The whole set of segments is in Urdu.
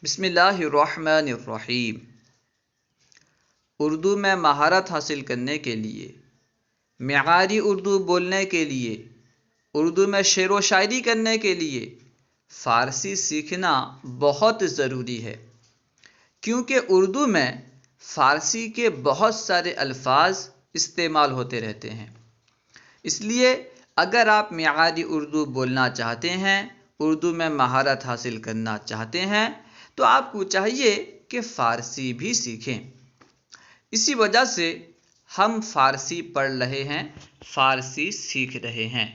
بسم اللہ الرحمن الرحیم۔ اردو میں مہارت حاصل کرنے کے لیے، معیاری اردو بولنے کے لیے، اردو میں شعر و شاعری کرنے کے لیے فارسی سیکھنا بہت ضروری ہے، کیونکہ اردو میں فارسی کے بہت سارے الفاظ استعمال ہوتے رہتے ہیں۔ اس لیے اگر آپ معیاری اردو بولنا چاہتے ہیں، اردو میں مہارت حاصل کرنا چاہتے ہیں، تو آپ کو چاہیے کہ فارسی بھی سیکھیں۔ اسی وجہ سے ہم فارسی پڑھ رہے ہیں، فارسی سیکھ رہے ہیں۔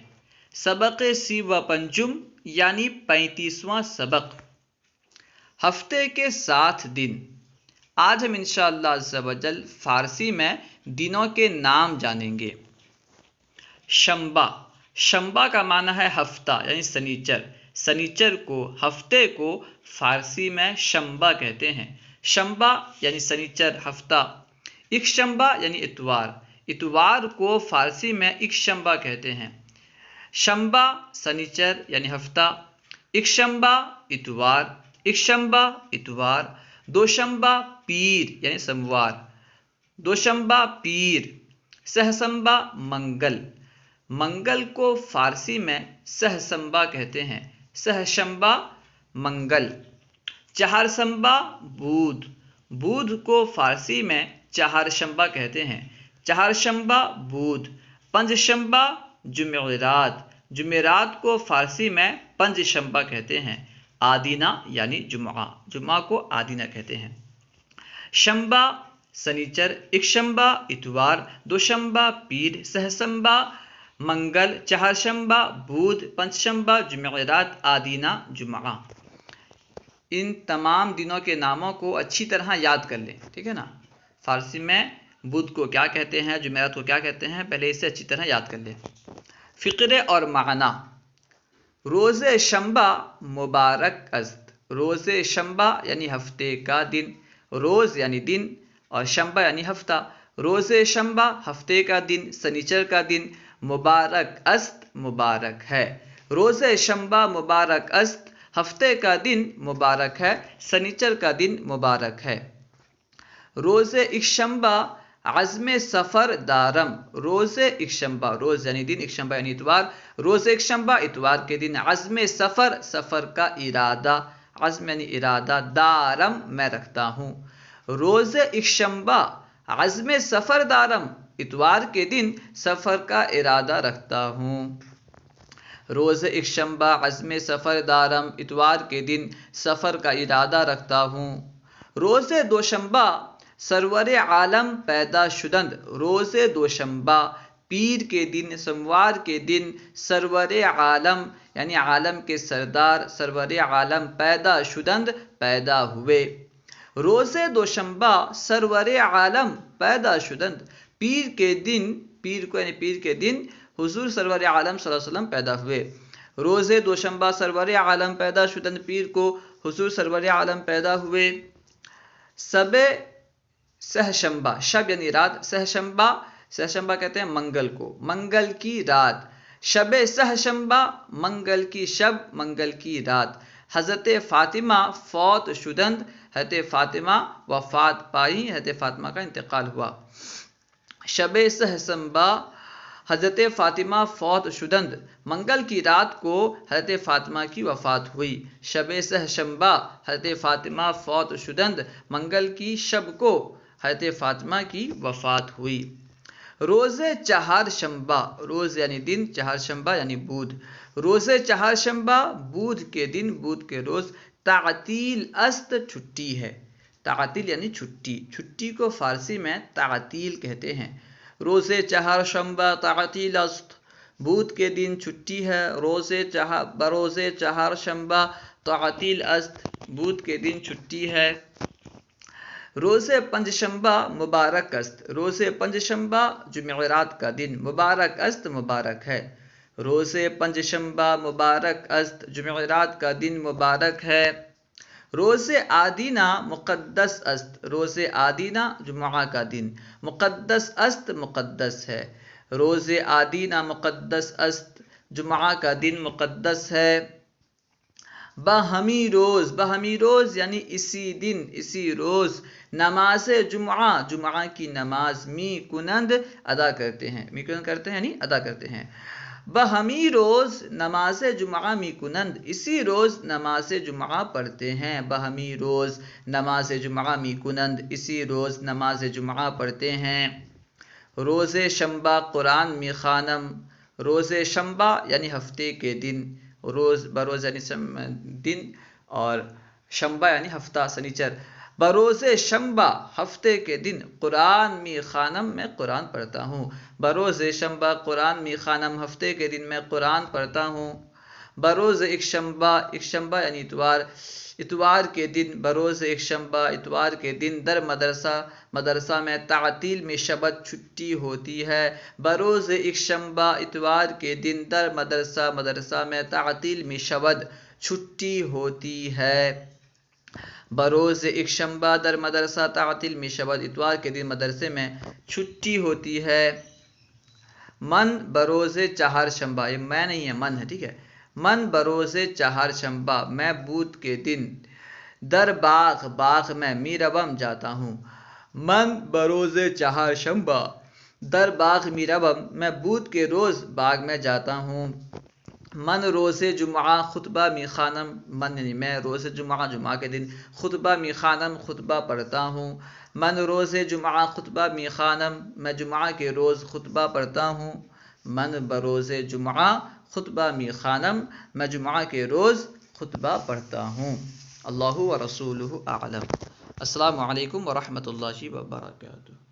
سبق سی و پنجم یعنی 35واں سبق، ہفتے کے 7 دن۔ آج ہم انشاءاللہ عز و جل فارسی میں دنوں کے نام جانیں گے۔ شنبہ، شنبہ کا معنی ہے ہفتہ یعنی سنیچر۔ سنیچر کو، ہفتے کو فارسی میں شنبہ کہتے ہیں۔ شنبہ یعنی سنیچر، ہفتہ۔ یک شنبہ یعنی اتوار، اتوار کو فارسی میں یک شنبہ کہتے ہیں۔ شنبہ سنیچر یعنی ہفتہ، یک شنبہ اتوار، یک شنبہ اتوار۔ دوشنبہ پیر یعنی سوموار، دوشنبہ پیر۔ سہسنبہ منگل، منگل کو فارسی میں سہسنبہ کہتے ہیں، سہشنبہ منگل۔ چہارشنبہ بدھ، بدھ کو فارسی میں چہارشنبہ کہتے ہیں، چہارشنبہ بدھ۔ پنجشنبہ جمعرات، جمعرات کو فارسی میں پنجشنبہ کہتے ہیں، آدینہ یعنی جمعہ، جمعہ کو آدینہ کہتے ہیں۔ شنبہ سنیچر، یک شنبہ اتوار، دوشنبہ پیر، سہسنبہ منگل، چہارشنبہ بدھ، پنجشنبہ جمعرات، آدینہ جمعہ۔ ان تمام دنوں کے ناموں کو اچھی طرح یاد کر لیں، ٹھیک ہے نا۔ فارسی میں بدھ کو کیا کہتے ہیں، جمعرات کو کیا کہتے ہیں، پہلے اسے اچھی طرح یاد کر لیں۔ فقرے اور معنی۔ روز شنبہ مبارک است، روز شنبہ یعنی ہفتے کا دن، روز یعنی دن اور شنبہ یعنی ہفتہ۔ روز شنبہ ہفتے کا دن، سنیچر کا دن، مبارک است مبارک ہے۔ روز شنبہ مبارک است، ہفتے کا دن مبارک ہے، سنیچر کا دن مبارک ہے۔ روز یکشنبہ عزم سفر دارم، روز یکشنبہ، روز یعنی دن، یکشنبہ یعنی اتوار، روز یکشنبہ اتوار کے دن عزم سفر، سفر کا ارادہ، عزم یعنی ارادہ، دارم میں رکھتا ہوں۔ روز یکشنبہ عزم سفر دارم، اتوار کے دن سفر کا ارادہ رکھتا ہوں۔ روز یکشنبہ عزم سفر دارم، اتوار کے دن سفر کا ارادہ رکھتا ہوں۔ روز دوشنبہ سرور عالم پیدا شدند، روز دوشنبہ پیر کے دن، سوموار کے دن سرور عالم یعنی عالم کے سردار، سرور عالم پیدا شدند پیدا ہوئے۔ روز دوشنبہ سرور عالم پیدا شدند، پیر کے دن، پیر کو یعنی پیر کے دن حضور سرور عالم صلی اللہ علیہ وسلم پیدا ہوئے۔ روز دوشنبہ سرور عالم پیدا شدند، پیر کو حضور سرور عالم پیدا ہوئے۔ شب سہشنبہ، شب یعنی رات، سہشنبہ، سہشنبہ کہتے ہیں منگل کو، منگل کی رات۔ شب سہشنبہ منگل کی شب، منگل کی رات۔ حضرت فاطمہ فوت شدند، حضرت فاطمہ وفات پائی، حضرت فاطمہ کا انتقال ہوا۔ شب سہشنبہ حضرت فاطمہ فوت شدند، منگل کی رات کو حضرت فاطمہ کی وفات ہوئی۔ شب سہشنبہ حضرت فاطمہ فوت شدند، منگل کی شب کو حضرت فاطمہ کی وفات ہوئی۔ روز چہارشنبہ، روز یعنی دن، چہارشنبہ یعنی بدھ۔ روز چہارشنبہ بدھ کے دن، بدھ کے روز تعطیل است، چھٹی ہے۔ تعطیل یعنی چھٹی، چھٹی کو فارسی میں تعطیل کہتے ہیں۔ روز چہارشنبہ تعطیل است، بدھ کے دن چھٹی ہے۔ بروز چہارشنبہ تعطیل است، بدھ کے دن چھٹی ہے۔ روز پنجشنبہ مبارک است، روز پنجشنبہ جمعرات کا دن، مبارک است مبارک ہے۔ روز پنجشنبہ مبارک است، جمعرات کا دن مبارک ہے۔ روز آدینہ مقدس است، روز آدینہ جمعہ کا دن، مقدس است مقدس ہے۔ روز آدینہ مقدس است، جمعہ کا دن مقدس ہے۔ بہمی روز یعنی اسی دن اسی روز نماز جمعہ کی نماز می کنند ادا کرتے ہیں، می کنند کرتے ہیں یعنی ادا کرتے ہیں۔ بہمی روز نماز جمعہ می کنند، اسی روز نماز جمعہ پڑھتے ہیں۔ بہمی روز نماز جمعہ می کنند، اسی روز نماز جمعہ پڑھتے ہیں۔ روز شنبہ قرآن می خوانم، روز شنبہ یعنی ہفتے کے دن، روز بروز یعنی دن اور شنبہ یعنی ہفتہ سنیچر۔ بروز شنبہ ہفتے کے دن قرآن می خوانم، میں قرآن پڑھتا ہوں۔ بروز شنبہ قرآن می خوانم، ہفتے کے دن میں قرآن پڑھتا ہوں۔ بروز یکشنبہ یعنی اتوار کے دن، بروز یکشنبہ اتوار کے دن در مدرسہ میں تعطیل میں شبت چھٹی ہوتی ہے۔ بروز یکشنبہ اتوار کے دن در مدرسہ میں تعطیل میں شبت چھٹی ہوتی ہے۔ بروز یکشنبہ در مدرسہ تعطیل میں شبت، اتوار کے دن مدرسے میں چھٹی ہوتی ہے۔ من بروز چہارشنبہ، یہ میں نہیں ہے من ہے، ٹھیک ہے۔ من بروز چہارشنبہ، میں بدھ کے دن در باغ میں می روم جاتا ہوں۔ من بروز چہارشنبہ در باغ می روم، میں بدھ کے روز باغ میں جاتا ہوں۔ من روز جمعہ خطبہ می خوانم، من یعنی میں، روز جمعہ کے دن خطبہ می خوانم، خطبہ پڑھتا ہوں۔ من روز جمعہ خطبہ می خوانم، میں جمعہ کے روز خطبہ پڑھتا ہوں۔ من بروز جمعہ خطبہ می خوانم، میں جمعہ کے روز خطبہ پڑھتا ہوں۔ اللہ و رسولہ اعلم۔ السلام علیکم ورحمۃ اللہ وبرکاتہ۔